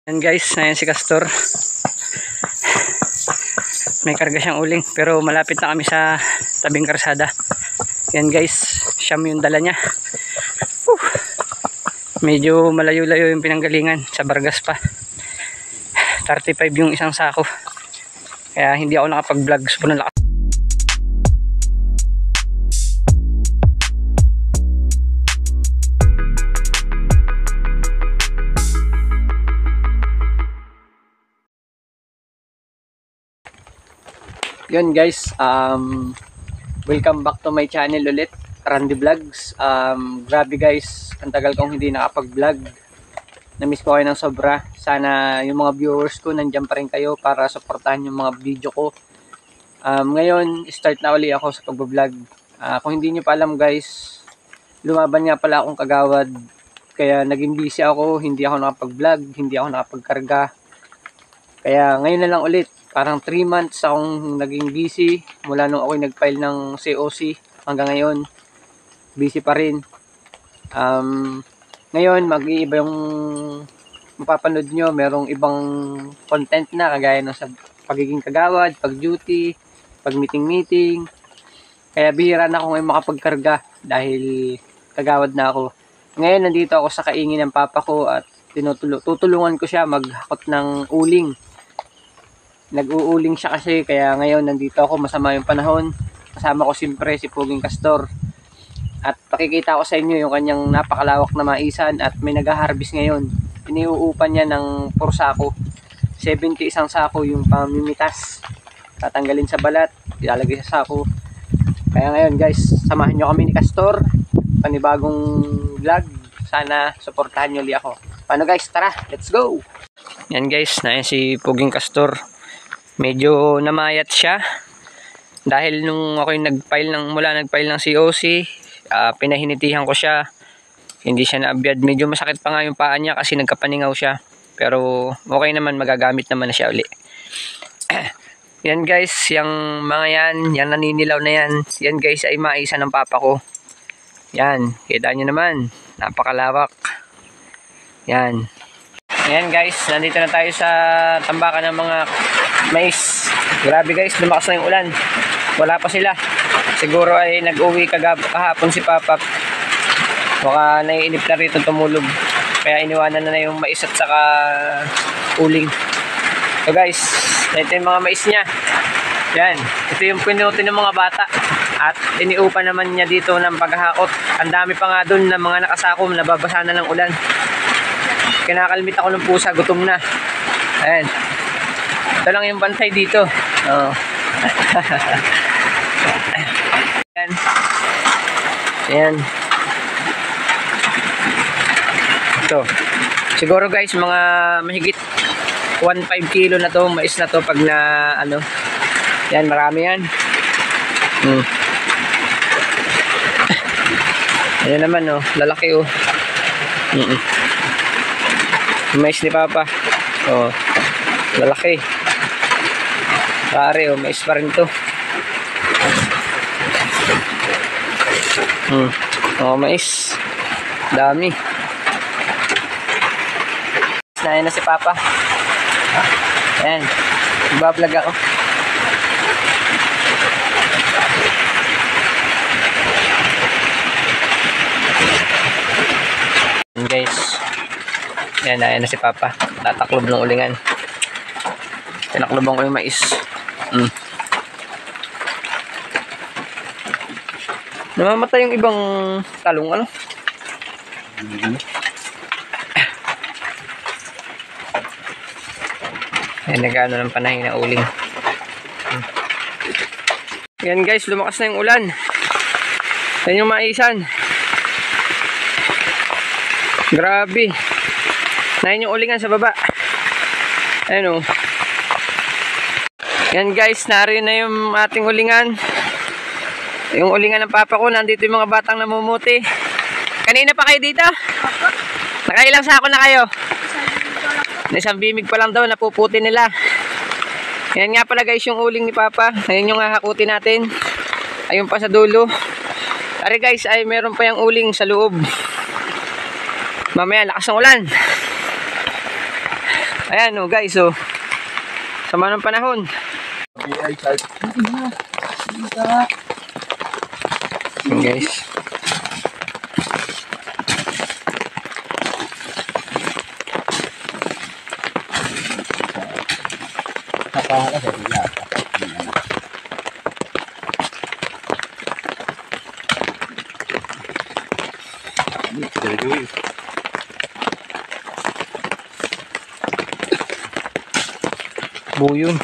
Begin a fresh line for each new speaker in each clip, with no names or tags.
Yan guys, na si Castor. May karga siyang uling pero malapit na kami sa tabing karsada. Yan guys, siyam yung dala niya. Medyo malayo-layo yung pinanggalingan, sa Bargas pa. 35 yung isang sako. Kaya hindi ako nakapag-vlog. Sobrang lakas. Yun guys, welcome back to my channel ulit, Randy Vlogs. Grabe guys, ang tagal kong hindi nakapag-vlog. Na-miss ko kayo ng sobra. Sana yung mga viewers ko nandyan pa rin kayo para supportahan yung mga video ko. Ngayon, start na uli ako sa pag-vlog. Kung hindi nyo pa alam guys, lumaban nga pala akong kagawad. Kaya naging busy ako, hindi ako nakapag-vlog, hindi ako nakapagkarga. Kaya ngayon na lang ulit. Parang 3 months akong naging busy mula nung ako'y nag-file ng COC hanggang ngayon. Busy pa rin. Ngayon, mag-iiba yung mapapanood nyo. Merong ibang content na kagaya ng sa pagiging kagawad, pag-duty, pag-meeting-meeting. Kaya bihira na ako ngayon makapagkarga dahil kagawad na ako. Ngayon, nandito ako sa kaingin ng papa ko at tutulungan ko siya maghakot ng uling. Nag-uuling siya kasi, kaya ngayon nandito ako, masama yung panahon. Kasama ko siyempre si Puging Castor. At pakikita ko sa inyo yung kanyang napakalawak na maisan at may nag-harvest ngayon. Iniuupan niya ng 4 sako. 70 isang sako yung pamimitas. Tatanggalin sa balat, ilalagay sa sako. Kaya ngayon guys, samahan nyo kami ni Castor. Panibagong vlog. Sana supportahan nyo ulit ako. Paano guys? Tara, let's go! Yan guys, na si Puging Castor. Medyo namayat siya dahil nung ako yung nag-file ng COC, pinahinitihan ko siya, hindi siya naabyad. Medyo masakit pa nga yung paa niya kasi nagkapaningaw siya, pero okay naman, magagamit naman na siya uli. Yan guys, yung mga yan naninilaw na yan guys ay maisa ng papa ko. Yan, kita nyo naman, napakalawak. Yan. Ayan guys, nandito na tayo sa tambakan ng mga mais. Grabe guys, lumakas na yung ulan. Wala pa sila. Siguro ay nag-uwi kahapon si Papa. Baka naiinip na rito tumulog. Kaya iniwanan na yung mais at saka uling. So guys, ito yung mga mais niya. Yan, ito yung pinuti ng mga bata. At iniupa naman niya dito ng paghahakot. Ang dami pa nga dun na mga nakasakom, nababasa na ng ulan. Kinakalmit ako ng pusa, gutom na. Ayan. Ito lang yung bantay dito. Oh. Ayan. Ayan. Ito. Siguro guys, mga mahigit 1.5 kilo na to, mais na to pag na ano. Yan, marami yan. Ayan naman oh, lalaki oh. Mais ni Papa. Oh, lalaki. Pare, oh, mais pa rin to. Oh, mais. Dami. Nahin na si Papa. Ayan. Magbablog ako. Ayan guys. Yan, ayan na si Papa. Tataklob ng ulingan. Tinakloban ko yung mais. Namamatay yung ibang talong, ano? Yan, nag-ano ng panahing na uling. Yan guys, lumakas na yung ulan. Yan yung maisan. Grabe. Nahin yung ulingan sa baba. Ayan o. Yan guys, narin na yung ating ulingan. Yung ulingan ng papa ko. Nandito yung mga batang namumuti. Kanina pa kayo dito? Nakailang sako na kayo? Isang bimig pa lang daw, napuputi nila. Yan nga pala guys yung uling ni Papa. Ayan yung hahakutin natin. Ayun pa sa dulo. Ari guys, ay meron pa yung uling sa loob. Mamaya, lakas ng ulan. Ayan oh guys oh. Sama ng panahon. Ayan guys. Buyon.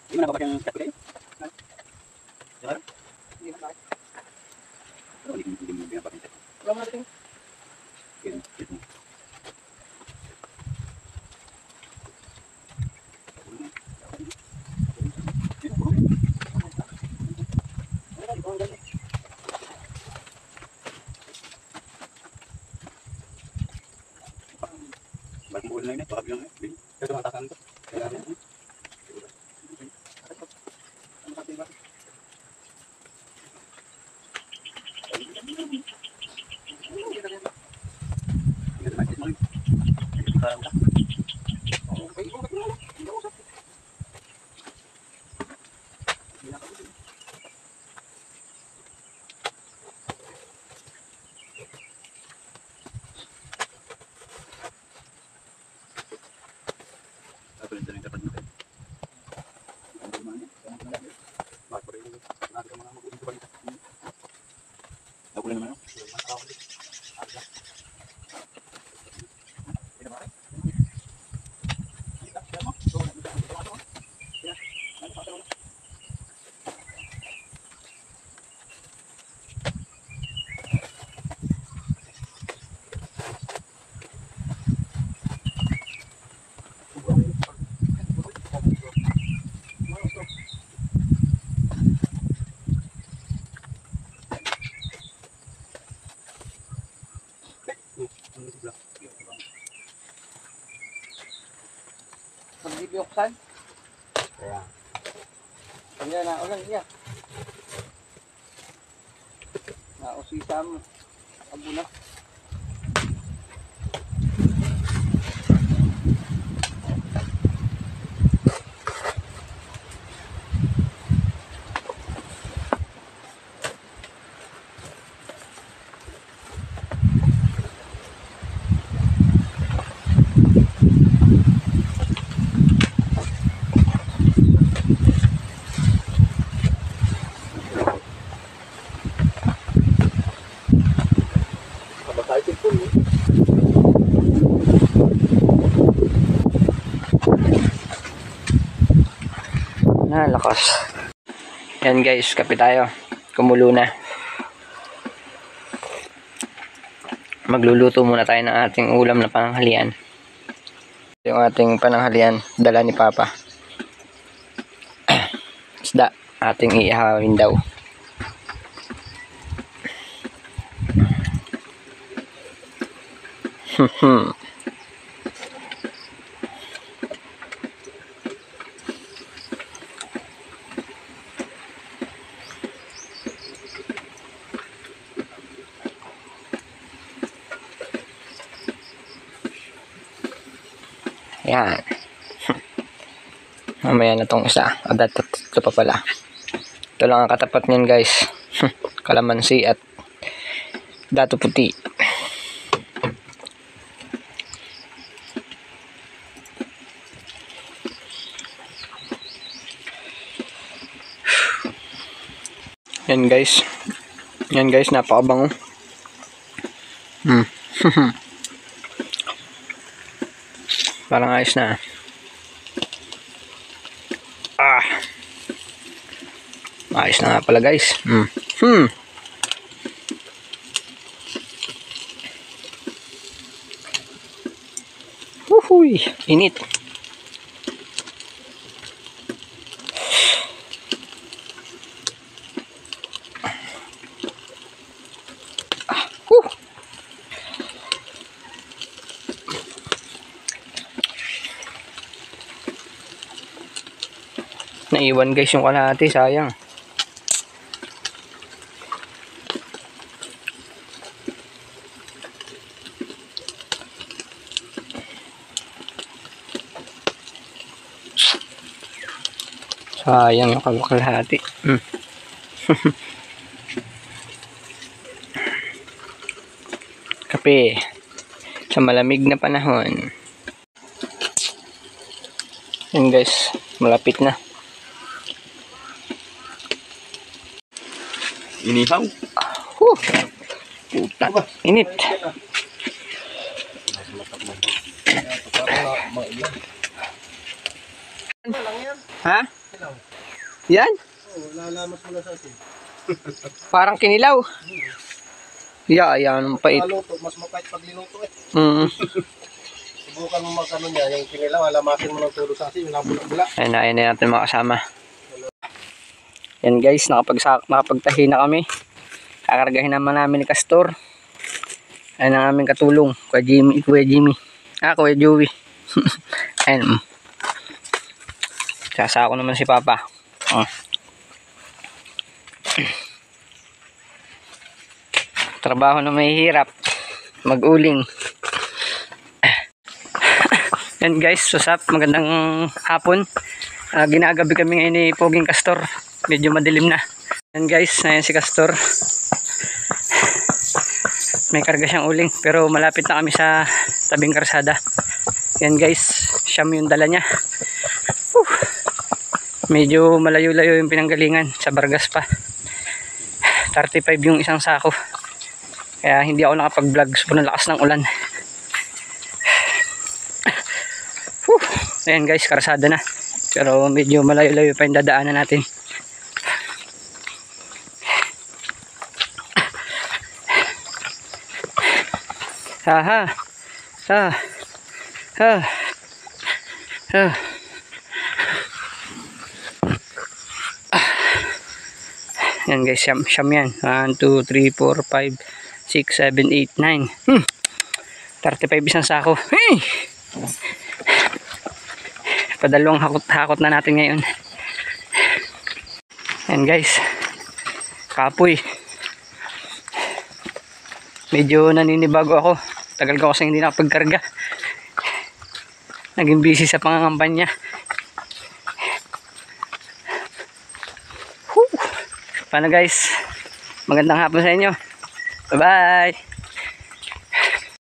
Gimana bapak yang siap kayak? Jalan?
Pagbibiyoksan. Kaya. Kaya na ulan siya. Nausisa mo. Abo na. Lakas. Yan guys, kape tayo. Kumulo na. Magluluto muna tayo ng ating ulam na pananghalian. Yung ating pananghalian, dala ni Papa. Isda, ating iihawin daw. Yan. Mamaya na tong isa. Ito pa pala. Ito lang ang katapat niyan guys. Kalamansi at dato puti. Yan guys. Yan guys, napakabango. Parang ayos na. Ayos na nga pala guys. Uhuy, init. Naiwan guys yung kalahati, sayang. Sayang yung kalahati. Kape sa malamig na panahon. Yan guys, malapit na.
Inihaw.
Puta, init. Ha? Yan?
Lalamas mo na sa atin.
Parang kinilaw. Yan ang pait.
Maluto, mas mapait pag niluto eh. Subukan mo magkano niya, yung kinilaw, alamasin mo ng tulo sa atin, yung nabula-bula.
Ayun na natin mga kasama. Yan guys, nakapagtahi na kami. Kakargahin naman namin ni Castor. Ayun ang aming katulong, Kuya Jimmy. Kuya Joey. Ayun. Sasako naman si Papa. Trabaho na mahihirap. Mag-uling. Yan guys, susap. Magandang hapon. Ginagabi kami ngayon ni Poging Castor. Medyo madilim na. Yan guys, ayan si Castor. May karga siyang uling. Pero malapit na kami sa tabing karsada. Yan guys, siyam yung dala niya. Medyo malayo-layo yung pinanggalingan. Sa Bargas pa. 35 yung isang sako. Kaya hindi ako nakapag-vlog. Sobrang lakas ng ulan. Ayan guys, karsada na. Pero medyo malayo-layo pa yung dadaanan natin. Yan guys, siyam yan. 1, 2, 3, 4, 5, 6, 7, 8, 9. 35 isang sako. Padalawang hakot na natin ngayon. Yan guys, kapoy. Medyo naninibago ako. Tagal ko kasi hindi nakapagkarga. Naging busy sa pangangampanya. Paano guys? Magandang hapon sa inyo. Bye bye.